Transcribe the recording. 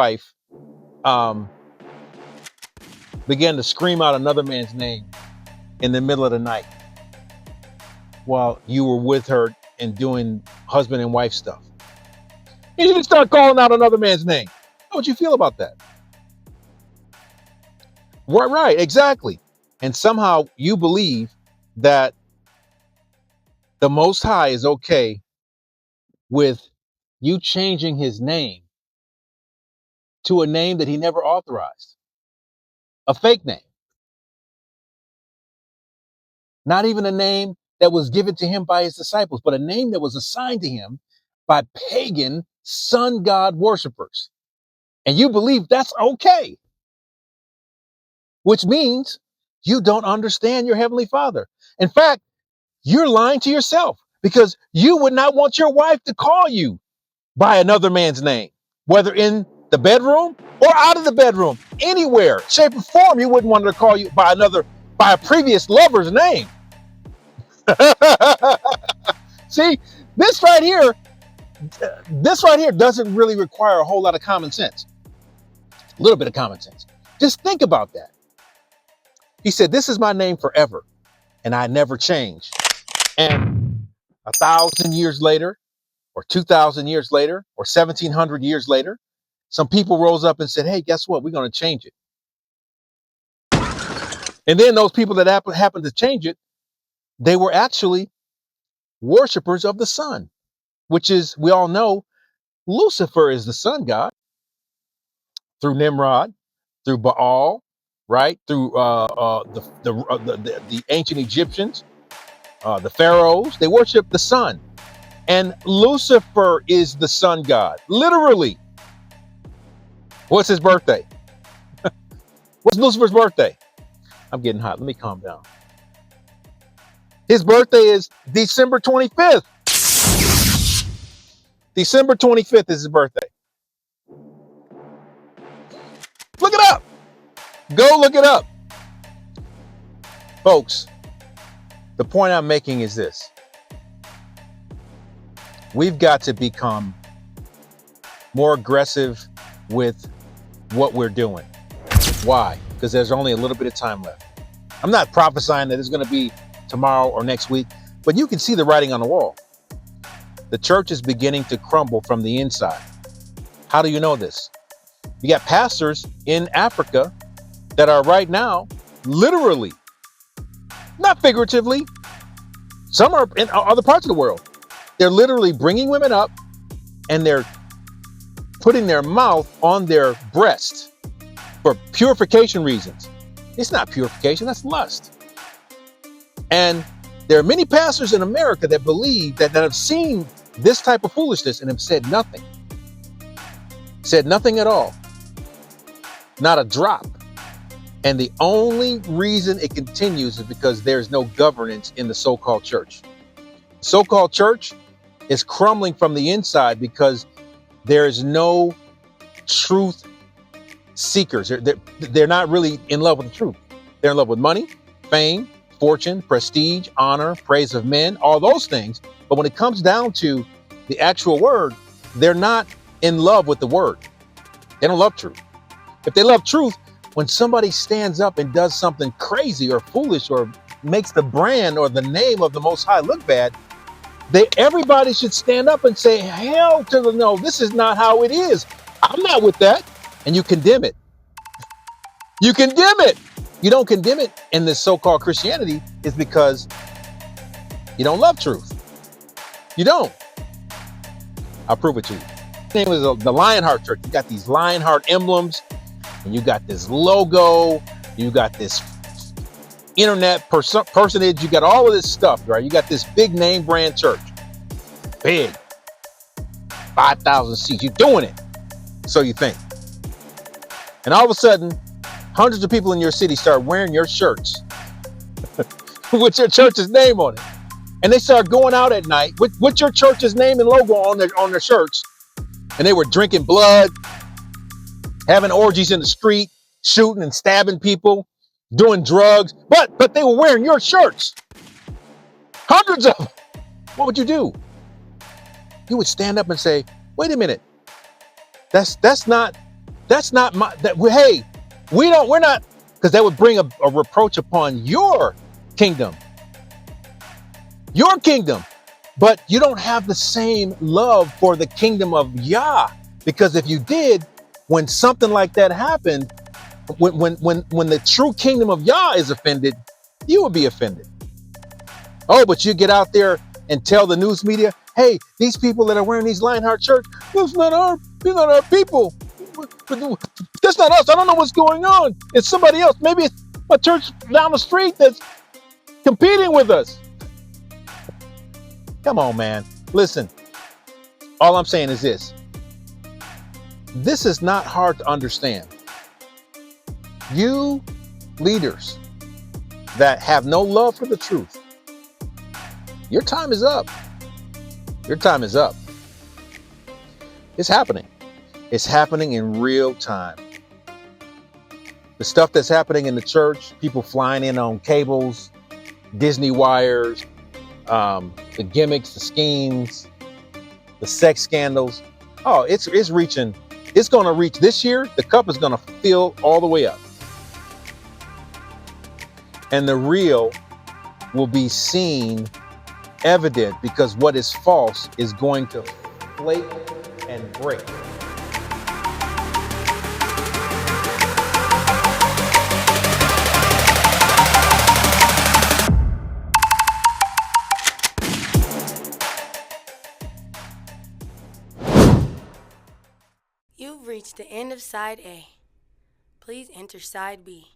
wife began to scream out another man's name in the middle of the night while you were with her and doing husband and wife stuff. And you just start calling out another man's name. How would you feel about that? Right, exactly. And somehow you believe that the Most High is okay with you changing his name to a name that he never authorized, a fake name, not even a name that was given to him by his disciples, but a name that was assigned to him by pagan sun god worshipers. And you believe that's okay, which means you don't understand your heavenly Father. In fact, you're lying to yourself because you would not want your wife to call you by another man's name, whether in the bedroom or out of the bedroom, anywhere, shape or form. You wouldn't want her to call you by a previous lover's name. See, this right here doesn't really require a whole lot of common sense. A little bit of common sense. Just think about that. He said, "This is my name forever, and I never change." And 1,000 years later, or 2,000 years later, or 1,700 years later, some people rose up and said, "Hey, guess what? We're going to change it." And then those people that happened to change it, they were actually worshipers of the sun, which is, we all know, Lucifer is the sun god through Nimrod, through Baal, right? Through the ancient Egyptians, the pharaohs. They worship the sun, and Lucifer is the sun god, literally. What's his birthday? What's Lucifer's birthday? I'm getting hot. Let me calm down. His birthday is December 25th. December 25th is his birthday. Look it up. Go look it up. Folks, the point I'm making is this. We've got to become more aggressive with what we're doing. Why? Because there's only a little bit of time left. I'm not prophesying that it's going to be tomorrow or next week, but you can see the writing on the wall. The church is beginning to crumble from the inside. How do you know this? You got pastors in Africa that are right now, literally, not figuratively, some are in other parts of the world. They're literally bringing women up and they're putting their mouth on their breast for purification reasons. It's not purification, that's lust. And there are many pastors in America that believe that have seen this type of foolishness and have said nothing. Said nothing at all. Not a drop. And the only reason it continues is because there's no governance in the so-called church. The so-called church is crumbling from the inside because there is no truth seekers. They're not really in love with the truth. They're in love with money, fame, fortune, prestige, honor, praise of men, all those things. But when it comes down to the actual word, they're not in love with the word. They don't love truth. If they love truth, when somebody stands up and does something crazy or foolish or makes the brand or the name of the Most High look bad, everybody should stand up and say, hell to the no, this is not how it is. I'm not with that. And you condemn it. You condemn it. You don't condemn it in this so-called Christianity is because you don't love truth. You don't. I'll prove it to you. His name was the Lionheart Church. You got these Lionheart emblems, and you got this logo. You got this internet personage. You got all of this stuff, right? You got this big name brand church. Big. 5,000 seats. You're doing it. So you think. And all of a sudden, hundreds of people in your city start wearing your shirts with your church's name on it. And they start going out at night with your church's name and logo on their shirts. And they were drinking blood, having orgies in the street, shooting and stabbing people, doing drugs. But they were wearing your shirts. Hundreds of them. What would you do? You would stand up and say, wait a minute. That's not That's not my, that, hey, we're not, because that would bring a reproach upon kingdom, your kingdom. But you don't have the same love for the kingdom of Yah. Because if you did, when something like that happened, when the true kingdom of Yah is offended, you would be offended. Oh, but you get out there and tell the news media, hey, these people that are wearing these Lionheart shirts, these not our people. That's not us. I don't know what's going on. It's somebody else. Maybe it's a church down the street that's competing with us. Come on, man. Listen, all I'm saying is this. This is not hard to understand. You leaders that have no love for the truth, your time is up. Your time is up. It's happening. It's happening in real time. The stuff that's happening in the church, people flying in on cables, Disney wires, the gimmicks, the schemes, the sex scandals. Oh, it's reaching. It's going to reach this year. The cup is going to fill all the way up. And the real will be seen, evident, because what is false is going to flake and break. You've reached the end of Side A. Please enter Side B.